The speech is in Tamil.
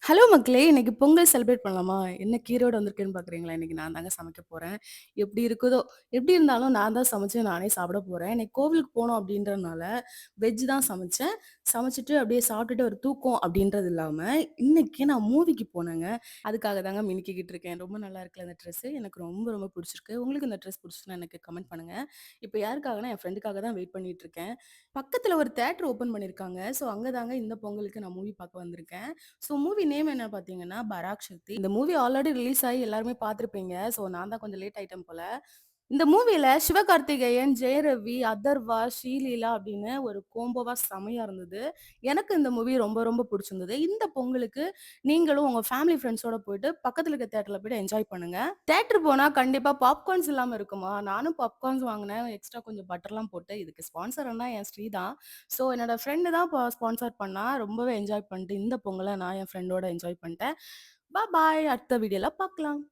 ஹலோ மக்களே! இன்னைக்கு பொங்கல் செலிப்ரேட் பண்ணலாமா? என்ன கீரோட வந்திருக்கேன்னு பார்க்குறீங்களா? இன்னைக்கு நான் தாங்க சமைக்க போறேன். எப்படி இருக்குதோ! எப்படி இருந்தாலும் நான் தான் சமைச்சு நானே சாப்பிட போறேன். இன்னைக்கு கோவிலுக்கு போனோம் அப்படின்றனால, வெஜ் தான் சமைச்சேன். சமைச்சுட்டு அப்படியே சாப்பிட்டுட்டு ஒரு தூக்கம் அப்படின்றது இல்லாம, இன்னைக்கு நான் மூவிக்கு போனேங்க. அதுக்காக தாங்க மினுக்கிக்கிட்டு இருக்கேன். ரொம்ப நல்லா இருக்குல்ல இந்த ட்ரெஸ்ஸு. எனக்கு ரொம்ப ரொம்ப புடிச்சிருக்கு. உங்களுக்கு இந்த ட்ரெஸ் புடிச்சுச்சுன்னா எனக்கு கமெண்ட் பண்ணுங்க. இப்ப யாருக்காகன்னா, என் ஃப்ரெண்டுக்காக தான் வெயிட் பண்ணிட்டு இருக்கேன். பக்கத்துல ஒரு தியேட்டர் ஓப்பன் பண்ணியிருக்காங்க. ஸோ அங்க தாங்க இந்த பொங்கலுக்கு நான் மூவி பார்க்க வந்திருக்கேன். ஸோ மூவி நேம் என்ன பார்த்தீங்கன்னா, பராக் சக்தி. இந்த மூவி ஆல்ரெடி ரிலீஸ் ஆயி எல்லாருமே பார்த்துருப்பீங்க. ஸோ நான் தான் கொஞ்சம் லேட் ஆயிட்டேன் போல. இந்த மூவில சிவகார்த்திகேயன், ஜெயரவி, அதர்வா, ஸ்ரீலீலா அப்படின்னு ஒரு கோம்போவா செமையா இருந்தது. எனக்கு இந்த மூவி ரொம்ப ரொம்ப புடிச்சிருந்தது. இந்த பொங்கலுக்கு நீங்களும் உங்க ஃபேமிலி ஃபிரெண்ட்ஸோட போயிட்டு பக்கத்துல இருக்க தியேட்டர்ல போயிட்டு என்ஜாய் பண்ணுங்க. தியேட்டர் போனா கண்டிப்பா பாப்கார்ன்ஸ் இல்லாம இருக்குமா? நானும் பாப்கார்ன்ஸ் வாங்குனேன். எக்ஸ்ட்ரா கொஞ்சம் பட்டர்லாம் போட்டு. இதுக்கு ஸ்பான்சர்ன்னா என் ஸ்ரீ தான். ஸோ என்னோட ஃப்ரெண்ட் தான் ஸ்பான்சர் பண்ணா. ரொம்பவே என்ஜாய் பண்ணிட்டு இந்த பொங்கல நான் என் ஃப்ரெண்டோட என்ஜாய் பண்ணிட்டேன். பாய் அடுத்த வீடியோல பார்க்கலாம்.